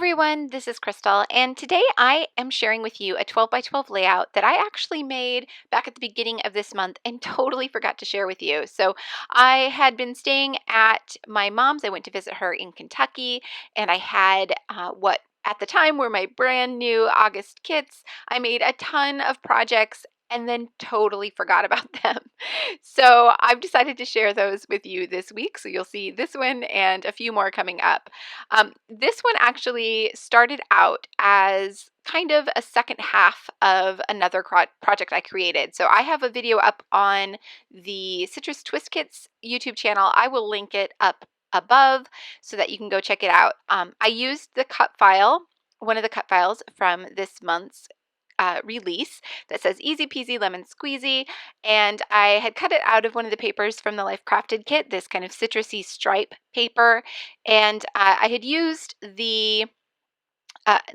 everyone, this is Crystal, and today I am sharing with you a 12 by 12 layout that I actually made back at the beginning of this month and totally forgot to share with you. So I had been staying at my mom's. I went to visit her in Kentucky, and I had what at the time were my brand new August kits. I made a ton of projects and then totally forgot about them. So I've decided to share those with you this week. So you'll see this one and a few more coming up. This one actually started out as kind of a second half of another project I created. So I have a video up on the Citrus Twist Kits YouTube channel. I will link it up above so that you can go check it out. I used the cut file, one of the cut files from this month's release that says Easy Peasy Lemon Squeezy, and I had cut it out of one of the papers from the Life Crafted kit, this kind of citrusy stripe paper, and I had used the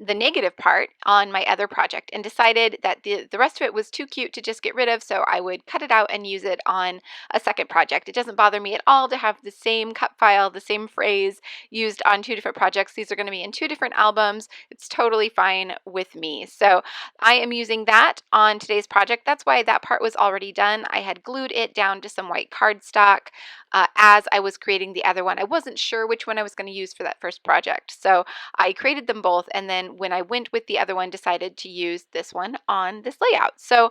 negative part on my other project and decided that the rest of it was too cute to just get rid of, so I would cut it out and use it on a second project. It doesn't bother me at all to have the same cut file, the same phrase used on two different projects. These are going to be in two different albums. It's totally fine with me. So I am using that on today's project. That's why that part was already done. I had glued it down to some white cardstock as I was creating the other one. I wasn't sure which one I was going to use for that first project, so I created them both, and then when I went with the other one, decided to use this one on this layout. So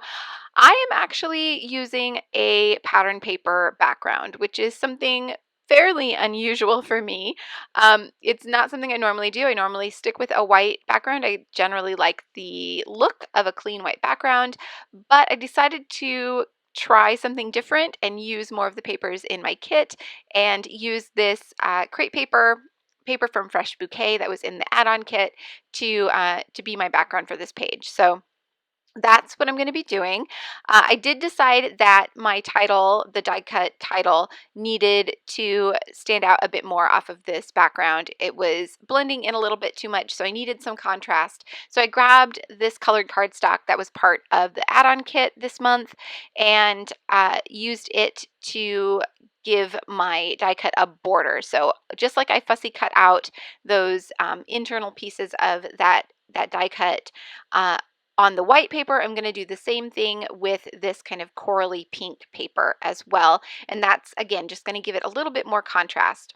I am actually using a pattern paper background, which is something fairly unusual for me. It's not something I normally do. I normally stick with a white background. I generally like the look of a clean white background, but I decided to try something different and use more of the papers in my kit and use this crepe paper from Fresh Bouquet that was in the add-on kit to be my background for this page. So that's what I'm going to be doing. I did decide that my title, the die cut title, needed to stand out a bit more off of this background. It was blending in a little bit too much, so I needed some contrast. So I grabbed this colored cardstock that was part of the add-on kit this month and used it to give my die cut a border. So just like I fussy cut out those internal pieces of that die cut on the white paper, I'm going to do the same thing with this kind of corally pink paper as well. And that's, again, just going to give it a little bit more contrast.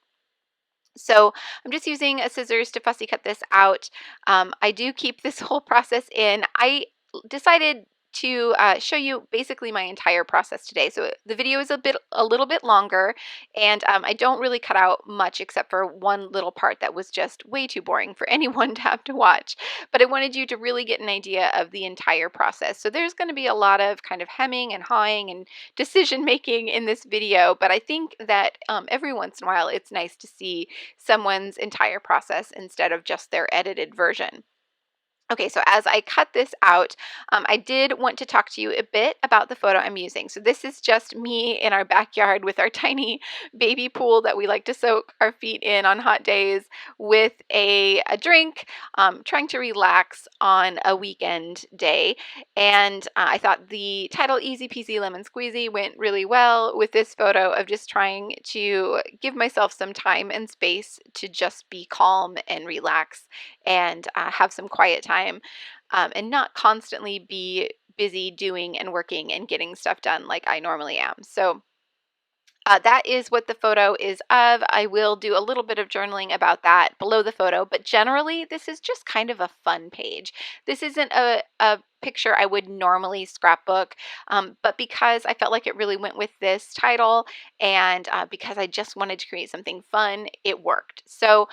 So I'm just using a scissors to fussy cut this out. I do keep this whole process in. I decided to show you basically my entire process today. So the video is a little bit longer, and I don't really cut out much except for one little part that was just way too boring for anyone to have to watch. But I wanted you to really get an idea of the entire process. So there's going to be a lot of kind of hemming and hawing and decision making in this video, but I think that every once in a while it's nice to see someone's entire process instead of just their edited version. Okay, so as I cut this out, I did want to talk to you a bit about the photo I'm using. So this is just me in our backyard with our tiny baby pool that we like to soak our feet in on hot days with a drink, trying to relax on a weekend day. And I thought the title Easy Peasy Lemon Squeezy went really well with this photo of just trying to give myself some time and space to just be calm and relax and have some quiet time. And not constantly be busy doing and working and getting stuff done like I normally am. So that is what the photo is of. I will do a little bit of journaling about that below the photo, but generally this is just kind of a fun page. This isn't a picture I would normally scrapbook, but because I felt like it really went with this title and because I just wanted to create something fun, it worked. So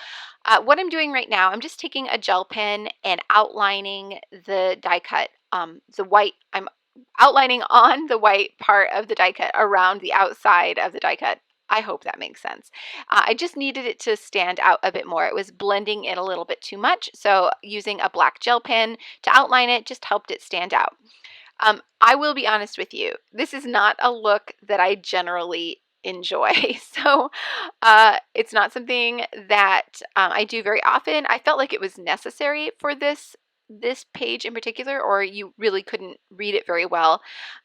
what I'm doing right now, I'm just taking a gel pen and outlining the die cut, the white. I'm outlining on the white part of the die cut around the outside of the die cut. I hope that makes sense. I just needed it to stand out a bit more. It was blending it a little bit too much, so using a black gel pen to outline it just helped it stand out. I will be honest with you, this is not a look that I generally enjoy. So it's not something that I do very often. I felt like it was necessary for this page in particular, or you really couldn't read it very well.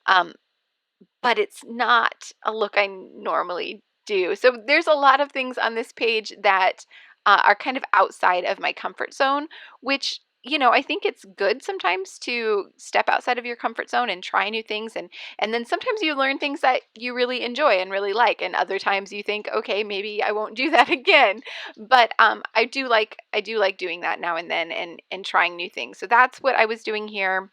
But it's not a look I normally do. So there's a lot of things on this page that are kind of outside of my comfort zone, which, I think it's good sometimes to step outside of your comfort zone and try new things, and then sometimes you learn things that you really enjoy and really like, and other times you think, okay, maybe I won't do that again. But I do like doing that now and then, and trying new things. So that's what I was doing here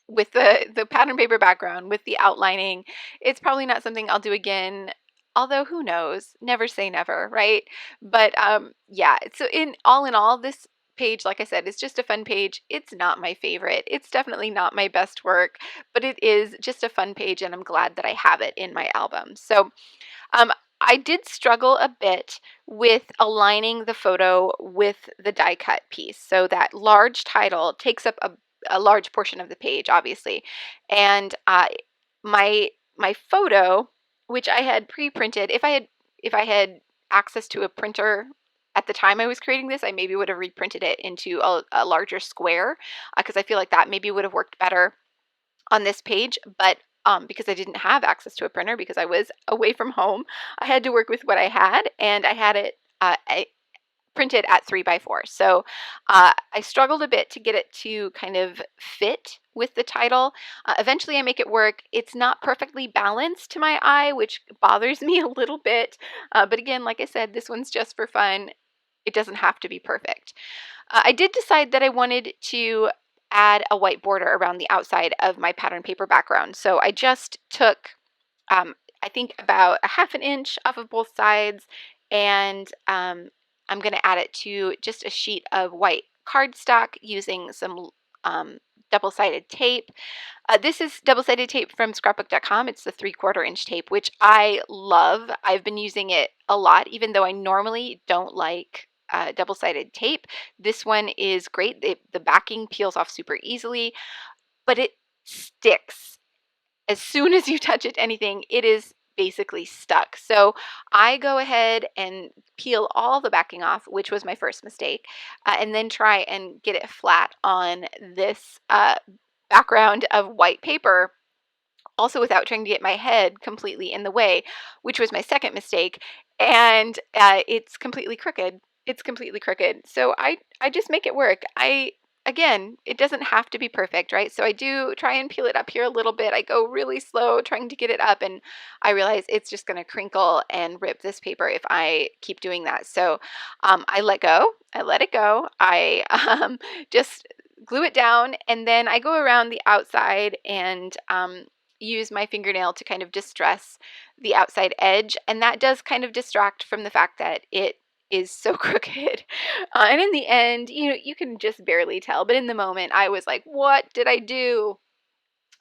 with the pattern paper background, with the outlining. It's probably not something I'll do again, although who knows? Never say never, right? But yeah, so in all, this page, like I said, is just a fun page. It's not my favorite. It's definitely not my best work, but it is just a fun page, and I'm glad that I have it in my album. So um, I did struggle a bit with aligning the photo with the die cut piece. So that large title takes up a large portion of the page, obviously. And my my photo, which I had pre-printed, if I had access to a printer at the time I was creating this, I maybe would have reprinted it into a larger square, because I feel like that maybe would have worked better on this page. But because I didn't have access to a printer, because I was away from home, I had to work with what I had, and I had it printed at 3x4. So I struggled a bit to get it to kind of fit with the title. Eventually I make it work. It's not perfectly balanced to my eye, which bothers me a little bit. But again, like I said, this one's just for fun. It doesn't have to be perfect. I did decide that I wanted to add a white border around the outside of my pattern paper background. So I just took, I think, about a half an inch off of both sides, and I'm going to add it to just a sheet of white cardstock using some double-sided tape. This is double-sided tape from scrapbook.com. It's the 3/4 inch tape, which I love. I've been using it a lot, even though I normally don't like double-sided tape. This one is great. The backing peels off super easily, but it sticks. As soon as you touch it to anything, it is basically stuck. So I go ahead and peel all the backing off, which was my first mistake, and then try and get it flat on this background of white paper, also without trying to get my head completely in the way, which was my second mistake. And it's completely crooked. It's completely crooked. So I just make it work. Again, it doesn't have to be perfect, right? So I do try and peel it up here a little bit. I go really slow trying to get it up, and I realize it's just going to crinkle and rip this paper if I keep doing that. So I let go. I let it go. I just glue it down, and then I go around the outside and use my fingernail to kind of distress the outside edge, and that does kind of distract from the fact that it is so crooked. And in the end, you can just barely tell, but in the moment I was like, what did I do?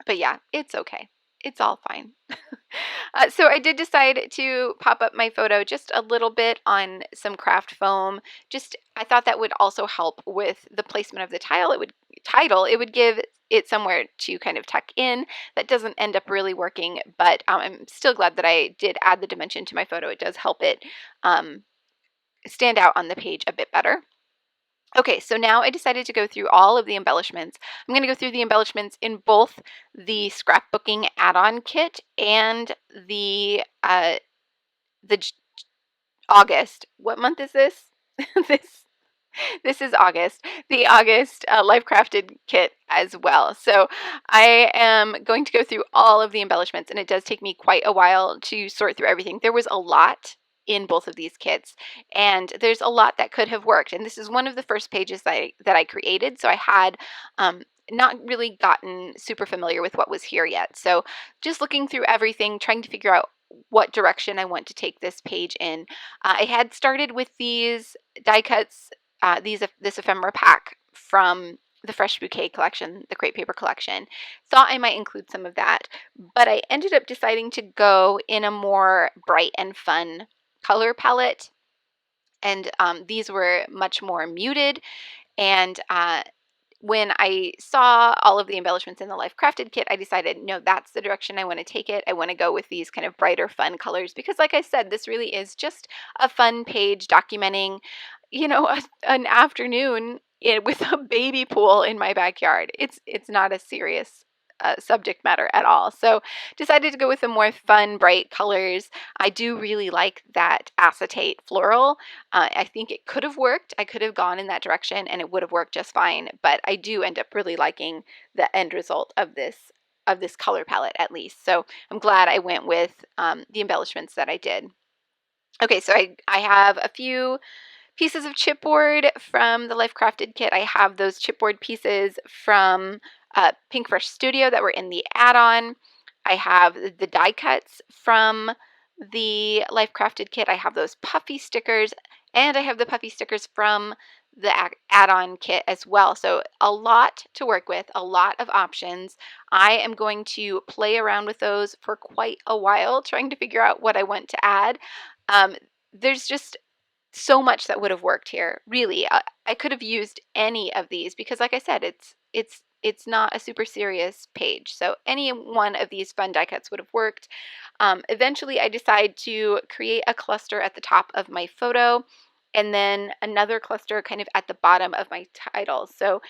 But yeah, it's okay. It's all fine. So I did decide to pop up my photo just a little bit on some craft foam. I thought that would also help with the placement of the title. It would give it somewhere to kind of tuck in. That doesn't end up really working, but I'm still glad that I did add the dimension to my photo. It does help it stand out on the page a bit better. Okay, so now I decided to go through all of the embellishments. I'm going to go through the embellishments in both the scrapbooking add-on kit and the August. What month is this? this this is August, the August Life Crafted kit as well. So I am going to go through all of the embellishments, and it does take me quite a while to sort through everything. There was a lot in both of these kits, and there's a lot that could have worked. And this is one of the first pages that I created, so I had not really gotten super familiar with what was here yet. So just looking through everything, trying to figure out what direction I want to take this page in. I had started with these die cuts, this ephemera pack from the Fresh Bouquet collection, the crepe paper collection. Thought I might include some of that, but I ended up deciding to go in a more bright and fun color palette, and these were much more muted. And when I saw all of the embellishments in the Life Crafted kit, I decided, no, that's the direction I want to take it. I want to go with these kind of brighter, fun colors, because like I said, this really is just a fun page documenting, an afternoon with a baby pool in my backyard. It's not a serious subject matter at all. So decided to go with the more fun, bright colors. I do really like that acetate floral. I think it could have worked. I could have gone in that direction and it would have worked just fine, but I do end up really liking the end result of this color palette, at least. So I'm glad I went with the embellishments that I did. Okay, so I have a few pieces of chipboard from the Life Crafted kit. I have those chipboard pieces from Pink Fresh Studio that were in the add-on. I have the die cuts from the Life Crafted kit. I have those puffy stickers, and I have the puffy stickers from the add-on kit as well. So a lot to work with, a lot of options. I am going to play around with those for quite a while, trying to figure out what I want to add. There's just so much that would have worked here. Really, I could have used any of these because, like I said, it's not a super serious page. So any one of these fun die cuts would have worked. Eventually, I decided to create a cluster at the top of my photo, and then another cluster kind of at the bottom of my title. So,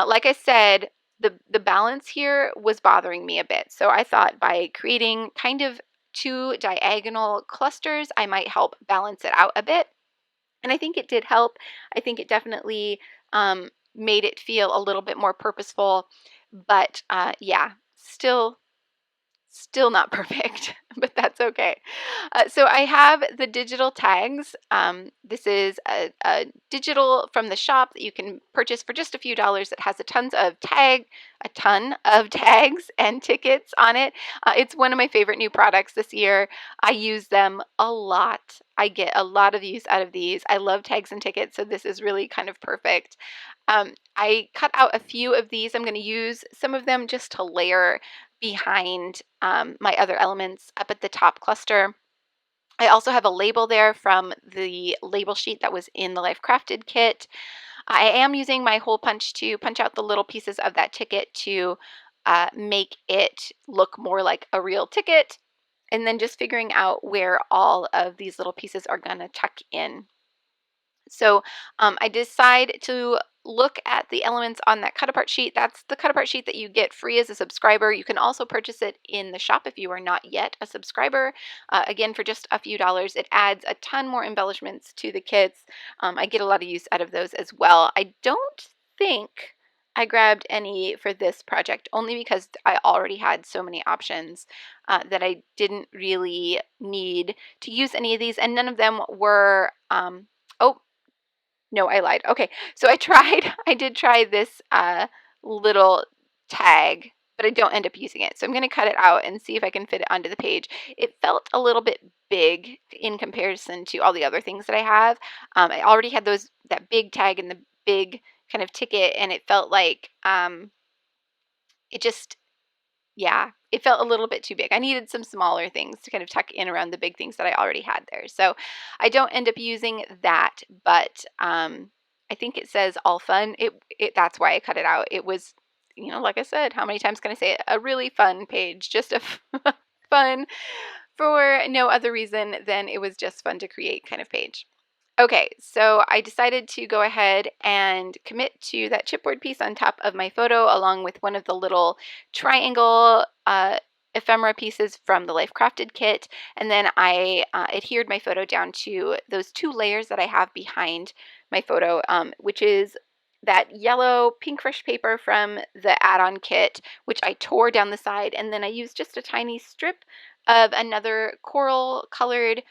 like I said, the balance here was bothering me a bit. So I thought by creating kind of two diagonal clusters, I might help balance it out a bit. And I think it did help. I think it definitely made it feel a little bit more purposeful. But yeah, still not perfect, but that's okay. So I have the digital tags. This is a digital from the shop that you can purchase for just a few dollars. It has a ton of tags and tickets on it. It's one of my favorite new products this year. I use them a lot. I get a lot of use out of these. I love tags and tickets, so this is really kind of perfect. I cut out a few of these. I'm going to use some of them just to layer behind my other elements up at the top cluster. I also have a label there from the label sheet that was in the Life Crafted kit. I am using my hole punch to punch out the little pieces of that ticket to make it look more like a real ticket, and then just figuring out where all of these little pieces are going to tuck in. So I decide to look at the elements on that cut apart sheet. That's the cut apart sheet that you get free as a subscriber. You can also purchase it in the shop if you are not yet a subscriber. Again, for just a few dollars. It adds a ton more embellishments to the kits. I get a lot of use out of those as well. I don't think I grabbed any for this project, only because I already had so many options that I didn't really need to use any of these, and none of them were, oh, no, I lied. Okay, so I did try this little tag, but I don't end up using it. So I'm going to cut it out and see if I can fit it onto the page. It felt a little bit big in comparison to all the other things that I have. I already had that big tag and the big kind of ticket, and it felt like it just, yeah, it felt a little bit too big. I needed some smaller things to kind of tuck in around the big things that I already had there. So I don't end up using that, but I think it says all fun. That's why I cut it out. It was, like I said, how many times can I say it? A really fun page, just a fun for no other reason than it was just fun to create kind of page. Okay, so I decided to go ahead and commit to that chipboard piece on top of my photo, along with one of the little triangle ephemera pieces from the Life Crafted kit. And then I adhered my photo down to those two layers that I have behind my photo, which is that yellow Pink Fresh paper from the add-on kit, which I tore down the side, and then I used just a tiny strip of another coral colored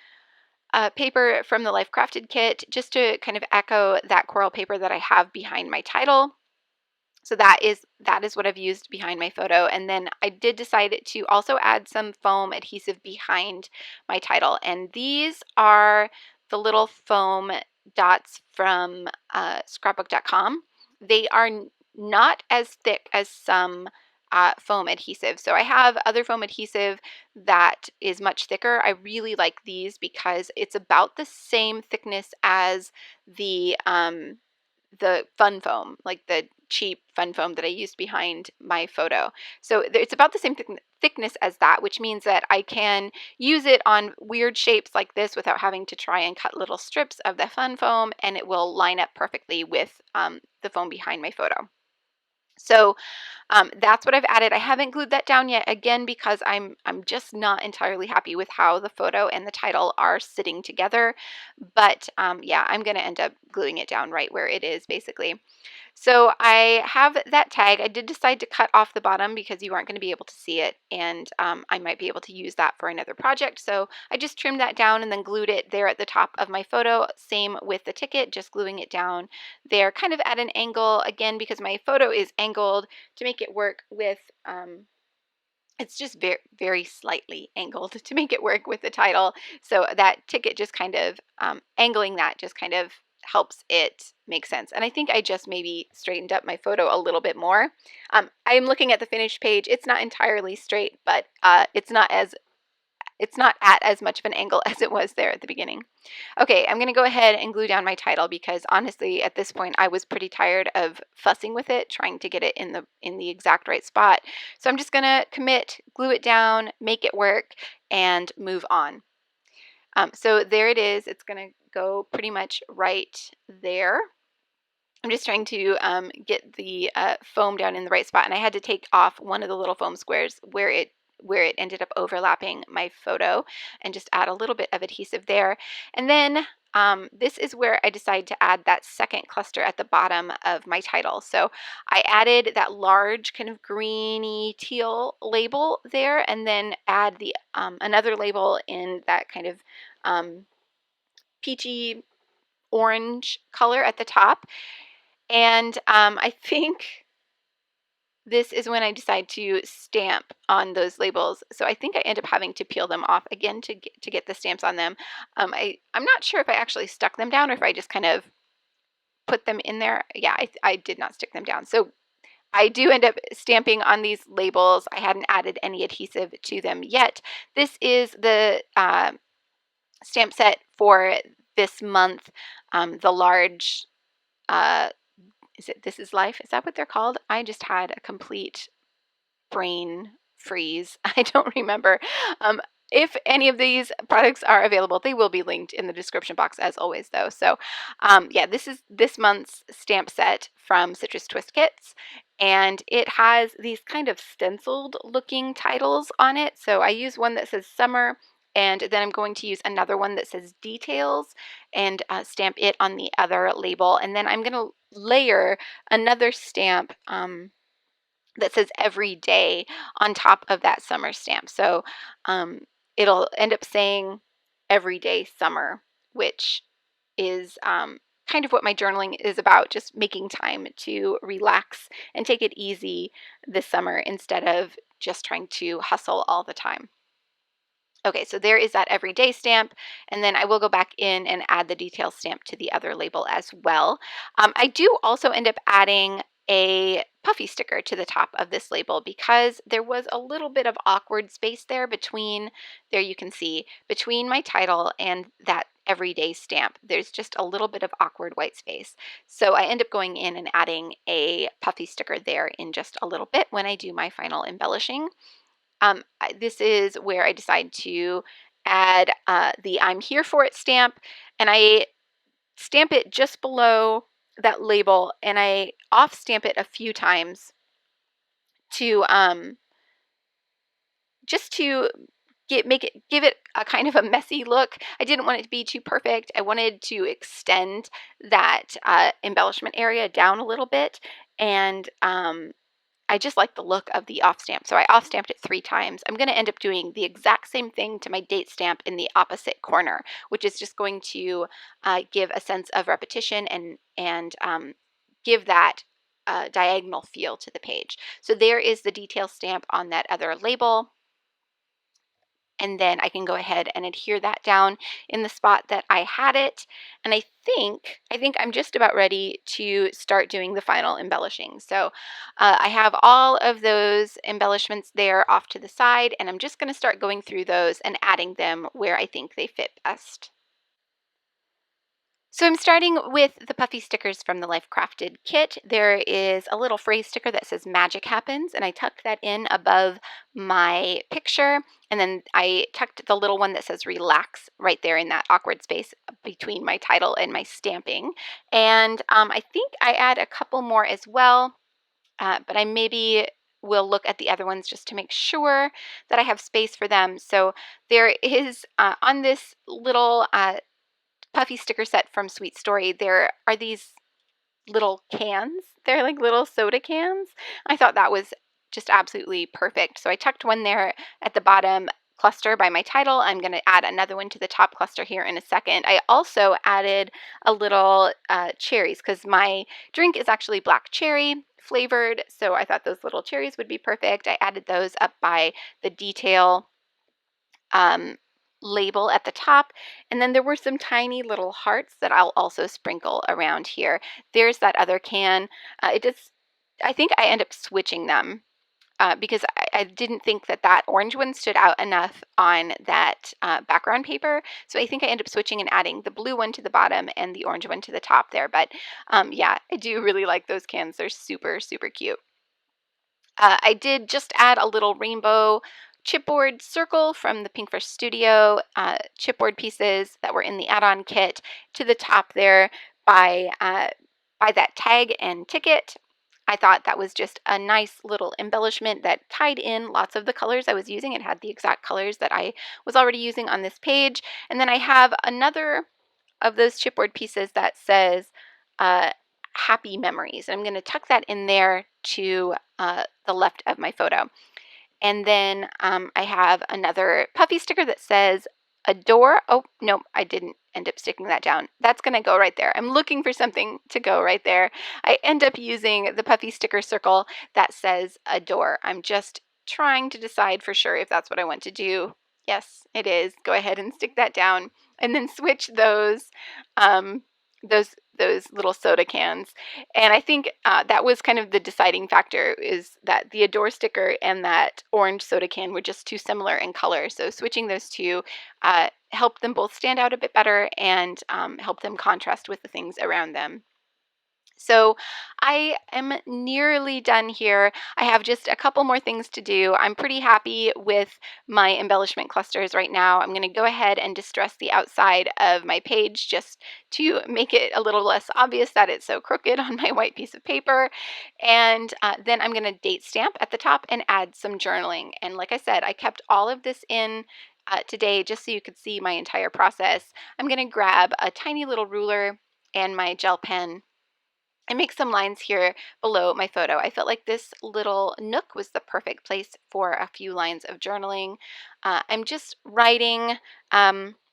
paper from the Life Crafted kit, just to kind of echo that coral paper that I have behind my title. So that is what I've used behind my photo. And then I did decide to also add some foam adhesive behind my title. And these are the little foam dots from scrapbook.com. They are not as thick as some foam adhesive. So I have other foam adhesive that is much thicker. I really like these because it's about the same thickness as the fun foam, like the cheap fun foam that I used behind my photo. So it's about the same thickness as that, which means that I can use it on weird shapes like this without having to try and cut little strips of the fun foam, and it will line up perfectly with the foam behind my photo. So That's what I've added. I haven't glued that down yet, again, because I'm just not entirely happy with how the photo and the title are sitting together. But yeah, I'm going to end up gluing it down right where it is, basically. So I have that tag. I did decide to cut off the bottom because you aren't going to be able to see it, and I might be able to use that for another project. So I just trimmed that down and then glued it there at the top of my photo. Same with the ticket, just gluing it down there kind of at an angle, again, because my photo is angled to make it work with it's just very, very slightly angled to make it work with the title. So that ticket just kind of angling that just kind of helps it make sense. And I think I just maybe straightened up my photo a little bit more. I'm looking at the finished page. It's not entirely straight, but it's not at as much of an angle as it was there at the beginning. Okay, I'm going to go ahead and glue down my title because honestly, at this point, I was pretty tired of fussing with it, trying to get it in the exact right spot. So I'm just going to commit, glue it down, make it work, and move on. So there it is. It's going to go pretty much right there. I'm just trying to get the foam down in the right spot, and I had to take off one of the little foam squares where it ended up overlapping my photo and just add a little bit of adhesive there. And then this is where I decide to add that second cluster at the bottom of my title. So I added that large kind of greeny teal label there, and then add the another label in that kind of peachy orange color at the top. And I think this is when I decide to stamp on those labels. So I think I end up having to peel them off again to get the stamps on them. I'm not sure if I actually stuck them down or if I just kind of put them in there. Yeah, I did not stick them down. So I do end up stamping on these labels. I hadn't added any adhesive to them yet. This is the stamp set for this month. The large is it This Is Life? Is that what they're called? I just had a complete brain freeze. I don't remember. If any of these products are available, they will be linked in the description box as always, though. So yeah, this is this month's stamp set from Citrus Twist Kits, and it has these kind of stenciled looking titles on it. So I use one that says summer, and then I'm going to use another one that says details and stamp it on the other label. And then I'm going to layer another stamp that says every day on top of that summer stamp. So it'll end up saying everyday summer, which is kind of what my journaling is about, just making time to relax and take it easy this summer instead of just trying to hustle all the time. Okay, so there is that everyday stamp, and then I will go back in and add the detail stamp to the other label as well. I do also end up adding a puffy sticker to the top of this label because there was a little bit of awkward space there between, there you can see, between my title and that everyday stamp. There's just a little bit of awkward white space. So I end up going in and adding a puffy sticker there in just a little bit when I do my final embellishing. This is where I decide to add the I'm here for it stamp, and I stamp it just below that label, and I off stamp it a few times to just to give it a kind of a messy look. I didn't want it to be too perfect. I wanted to extend that embellishment area down a little bit, and I just like the look of the off stamp. So I off stamped it 3 times. I'm going to end up doing the exact same thing to my date stamp in the opposite corner, which is just going to give a sense of repetition and give that diagonal feel to the page. So there is the detail stamp on that other label. And then I can go ahead and adhere that down in the spot that I had it. And I think I'm just about ready to start doing the final embellishing. So I have all of those embellishments there off to the side, and I'm just going to start going through those and adding them where I think they fit best. So I'm starting with the puffy stickers from the Life Crafted kit. There is a little phrase sticker that says magic happens, and I tucked that in above my picture. And then I tucked the little one that says relax right there in that awkward space between my title and my stamping. And I think I add a couple more as well. but I maybe will look at the other ones just to make sure that I have space for them. So there is, on this little puffy sticker set from Sweet Story, there are these little cans. They're like little soda cans. I thought that was just absolutely perfect. So I tucked one there at the bottom cluster by my title. I'm going to add another one to the top cluster here in a second. I also added a little cherries because my drink is actually black cherry flavored. So I thought those little cherries would be perfect. I added those up by the detail um, label at the top. And then there were some tiny little hearts that I'll also sprinkle around here. There's that other can. I think I end up switching them because I didn't think that that orange one stood out enough on that background paper. So I think I end up switching and adding the blue one to the bottom and the orange one to the top there. But yeah, I do really like those cans. They're super, super cute. I did just add a little rainbow chipboard circle from the Pinkfish Studio chipboard pieces that were in the add-on kit to the top there by that tag and ticket. I thought that was just a nice little embellishment that tied in lots of the colors I was using. It had the exact colors that I was already using on this page. And then I have another of those chipboard pieces that says happy memories. And I'm going to tuck that in there to the left of my photo. And then I have another puffy sticker that says adore. Oh, no, I didn't end up sticking that down. That's going to go right there. I'm looking for something to go right there. I end up using the puffy sticker circle that says adore. I'm just trying to decide for sure if that's what I want to do. Yes, it is. Go ahead and stick that down and then switch um, those little soda cans. And I think that was kind of the deciding factor, is that the Adore sticker and that orange soda can were just too similar in color. So switching those two helped them both stand out a bit better and help them contrast with the things around them. So I am nearly done here. I have just a couple more things to do. I'm pretty happy with my embellishment clusters right now. I'm going to go ahead and distress the outside of my page just to make it a little less obvious that it's so crooked on my white piece of paper. And then I'm going to date stamp at the top and add some journaling. And like I said, I kept all of this in today just so you could see my entire process. I'm going to grab a tiny little ruler and my gel pen and make some lines here below my photo. I felt like this little nook was the perfect place for a few lines of journaling. I'm just writing.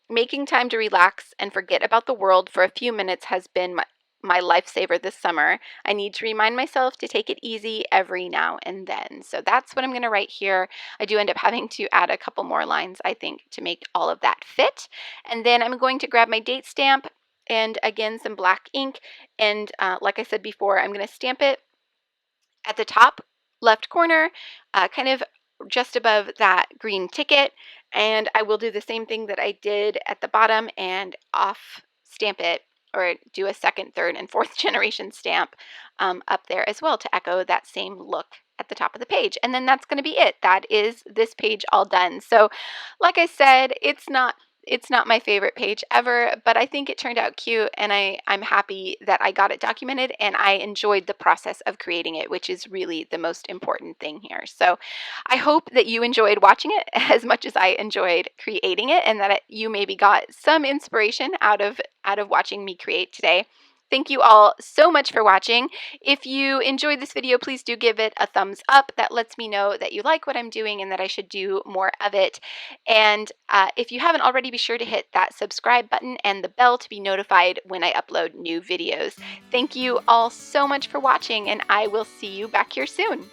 Making time to relax and forget about the world for a few minutes has been my lifesaver this summer. I need to remind myself to take it easy every now and then. So that's what I'm going to write here. I do end up having to add a couple more lines, I think, to make all of that fit. And then I'm going to grab my date stamp and again some black ink, and like I said before, I'm going to stamp it at the top left corner, kind of just above that green ticket, and I will do the same thing that I did at the bottom and off stamp it, or do a second, third, and fourth generation stamp up there as well to echo that same look at the top of the page. And then that's going to be it. That is this page all done. So like I said, it's not my favorite page ever, but I think it turned out cute, and I'm happy that I got it documented and I enjoyed the process of creating it, which is really the most important thing here. So I hope that you enjoyed watching it as much as I enjoyed creating it, and that you maybe got some inspiration out of watching me create today. Thank you all so much for watching. If you enjoyed this video, please do give it a thumbs up. That lets me know that you like what I'm doing and that I should do more of it. And if you haven't already, be sure to hit that subscribe button and the bell to be notified when I upload new videos. Thank you all so much for watching, and I will see you back here soon.